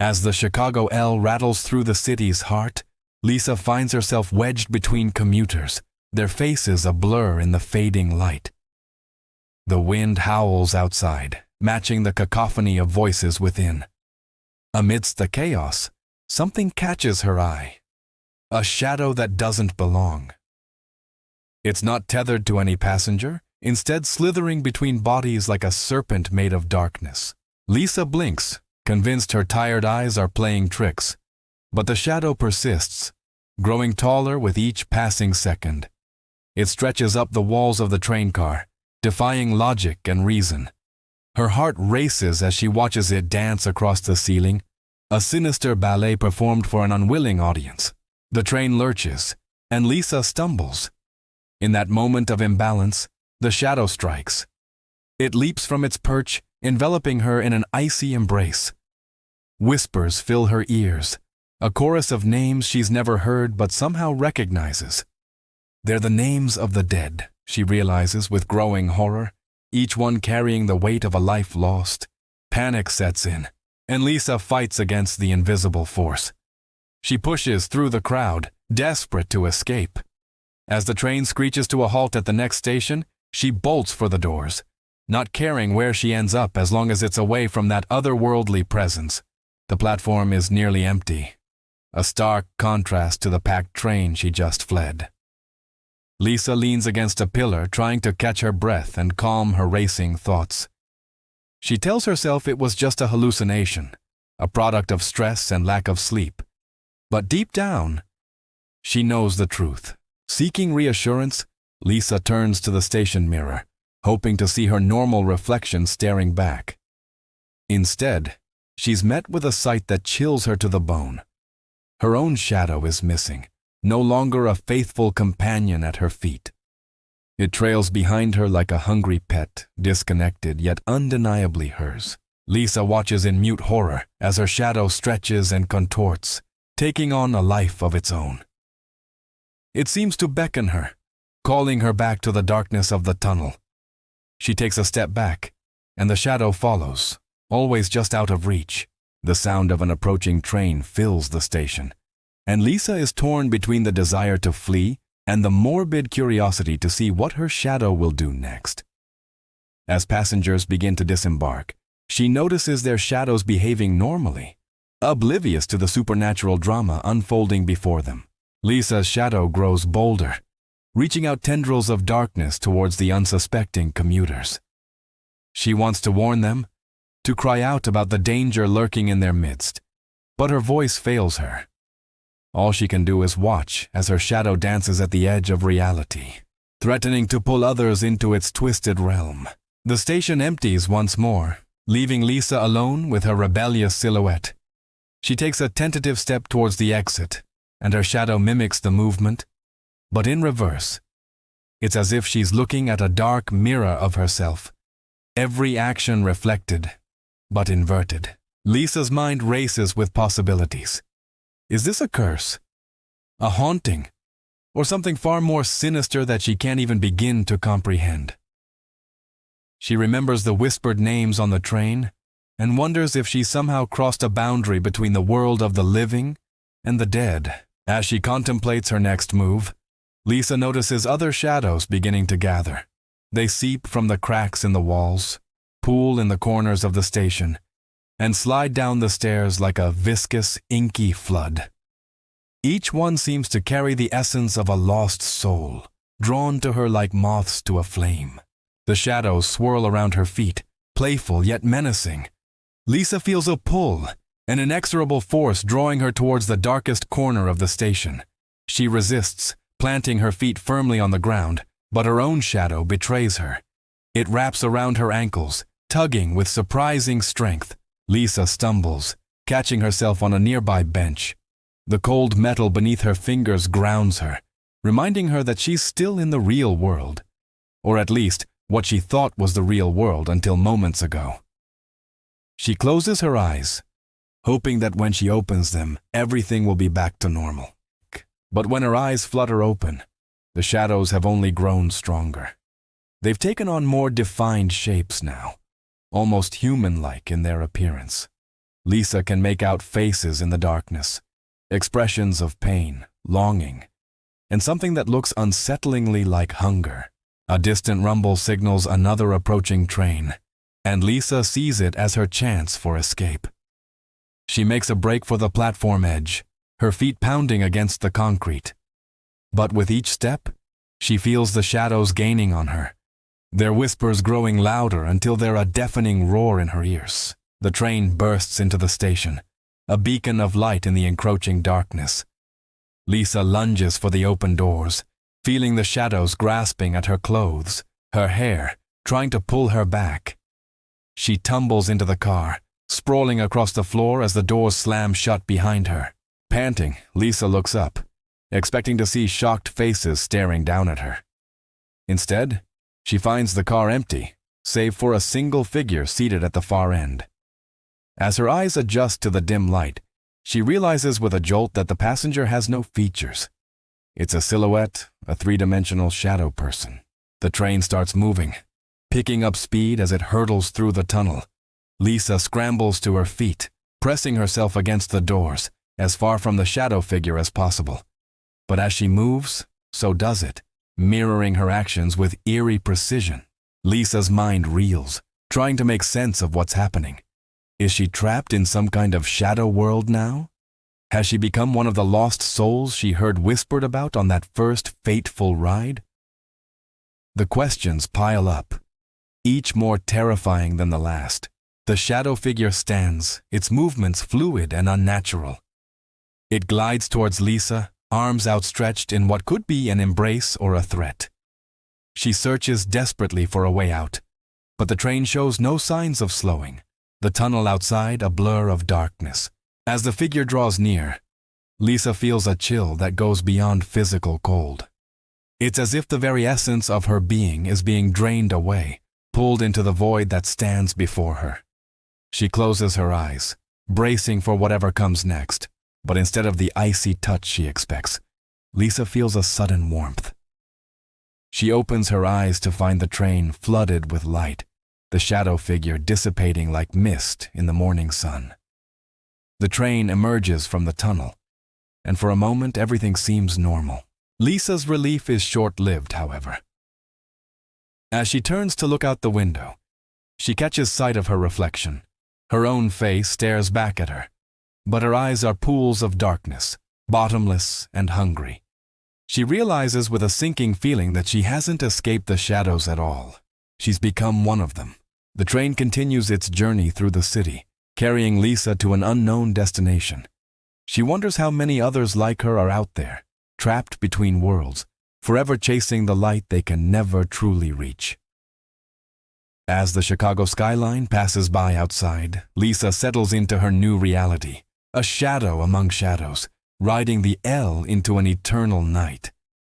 As the Chicago L rattles through the city's heart, Lisa finds herself wedged between commuters, their faces a blur in the fading light. The wind howls outside, matching the cacophony of voices within. Amidst the chaos, something catches her eye. A shadow that doesn't belong. It's not tethered to any passenger, instead slithering between bodies like a serpent made of darkness. Lisa blinks, convinced her tired eyes are playing tricks. But the shadow persists, growing taller with each passing second. It stretches up the walls of the train car, defying logic and reason. Her heart races as she watches it dance across the ceiling, a sinister ballet performed for an unwilling audience. The train lurches, and Lisa stumbles. In that moment of imbalance, the shadow strikes. It leaps from its perch, enveloping her in an icy embrace. Whispers fill her ears, a chorus of names she's never heard but somehow recognizes. They're the names of the dead, she realizes with growing horror, each one carrying the weight of a life lost. Panic sets in, and Lisa fights against the invisible force. She pushes through the crowd, desperate to escape. As the train screeches to a halt at the next station, she bolts for the doors, not caring where she ends up as long as it's away from that otherworldly presence. The platform is nearly empty, a stark contrast to the packed train she just fled. Lisa leans against a pillar, trying to catch her breath and calm her racing thoughts. She tells herself it was just a hallucination, a product of stress and lack of sleep. But deep down, she knows the truth. Seeking reassurance, Lisa turns to the station mirror, hoping to see her normal reflection staring back. Instead, she's met with a sight that chills her to the bone. Her own shadow is missing, no longer a faithful companion at her feet. It trails behind her like a hungry pet, disconnected yet undeniably hers. Lisa watches in mute horror as her shadow stretches and contorts, taking on a life of its own. It seems to beckon her, calling her back to the darkness of the tunnel. She takes a step back, and the shadow follows, always just out of reach. The sound of an approaching train fills the station, and Lisa is torn between the desire to flee and the morbid curiosity to see what her shadow will do next. As passengers begin to disembark, she notices their shadows behaving normally, oblivious to the supernatural drama unfolding before them. Lisa's shadow grows bolder, reaching out tendrils of darkness towards the unsuspecting commuters. She wants to warn them, to cry out about the danger lurking in their midst, but her voice fails her. All she can do is watch as her shadow dances at the edge of reality, threatening to pull others into its twisted realm. The station empties once more, leaving Lisa alone with her rebellious silhouette. She takes a tentative step towards the exit, and her shadow mimics the movement, but in reverse. It's as if she's looking at a dark mirror of herself, every action reflected, but inverted. Lisa's mind races with possibilities. Is this a curse? A haunting? Or something far more sinister that she can't even begin to comprehend? She remembers the whispered names on the train and wonders if she somehow crossed a boundary between the world of the living and the dead. As she contemplates her next move, Lisa notices other shadows beginning to gather. They seep from the cracks in the walls, pool in the corners of the station, and slide down the stairs like a viscous, inky flood. Each one seems to carry the essence of a lost soul, drawn to her like moths to a flame. The shadows swirl around her feet, playful yet menacing. Lisa feels a pull, an inexorable force drawing her towards the darkest corner of the station. She resists, planting her feet firmly on the ground, but her own shadow betrays her. It wraps around her ankles, tugging with surprising strength. Lisa stumbles, catching herself on a nearby bench. The cold metal beneath her fingers grounds her, reminding her that she's still in the real world. Or at least, what she thought was the real world until moments ago. She closes her eyes, hoping that when she opens them, everything will be back to normal. But when her eyes flutter open, the shadows have only grown stronger. They've taken on more defined shapes now, almost human-like in their appearance. Lisa can make out faces in the darkness, expressions of pain, longing, and something that looks unsettlingly like hunger. A distant rumble signals another approaching train, and Lisa sees it as her chance for escape. She makes a break for the platform edge, her feet pounding against the concrete. But with each step, she feels the shadows gaining on her, their whispers growing louder until they're a deafening roar in her ears. The train bursts into the station, a beacon of light in the encroaching darkness. Lisa lunges for the open doors, feeling the shadows grasping at her clothes, her hair, trying to pull her back. She tumbles into the car, sprawling across the floor as the doors slam shut behind her. Panting, Lisa looks up, expecting to see shocked faces staring down at her. Instead, she finds the car empty, save for a single figure seated at the far end. As her eyes adjust to the dim light, she realizes with a jolt that the passenger has no features. It's a silhouette, a three-dimensional shadow person. The train starts moving, picking up speed as it hurtles through the tunnel. Lisa scrambles to her feet, pressing herself against the doors, as far from the shadow figure as possible. But as she moves, so does it, mirroring her actions with eerie precision. Lisa's mind reels, trying to make sense of what's happening. Is she trapped in some kind of shadow world now? Has she become one of the lost souls she heard whispered about on that first fateful ride? The questions pile up, each more terrifying than the last. The shadow figure stands, its movements fluid and unnatural. It glides towards Lisa, arms outstretched in what could be an embrace or a threat. She searches desperately for a way out, but the train shows no signs of slowing, the tunnel outside a blur of darkness. As the figure draws near, Lisa feels a chill that goes beyond physical cold. It's as if the very essence of her being is being drained away, pulled into the void that stands before her. She closes her eyes, bracing for whatever comes next, but instead of the icy touch she expects, Lisa feels a sudden warmth. She opens her eyes to find the train flooded with light, the shadow figure dissipating like mist in the morning sun. The train emerges from the tunnel, and for a moment everything seems normal. Lisa's relief is short-lived, however. As she turns to look out the window, she catches sight of her reflection. Her own face stares back at her, but her eyes are pools of darkness, bottomless and hungry. She realizes with a sinking feeling that she hasn't escaped the shadows at all. She's become one of them. The train continues its journey through the city, carrying Lisa to an unknown destination. She wonders how many others like her are out there, trapped between worlds, forever chasing the light they can never truly reach. As the Chicago skyline passes by outside, Lisa settles into her new reality, a shadow among shadows, riding the L into an eternal night.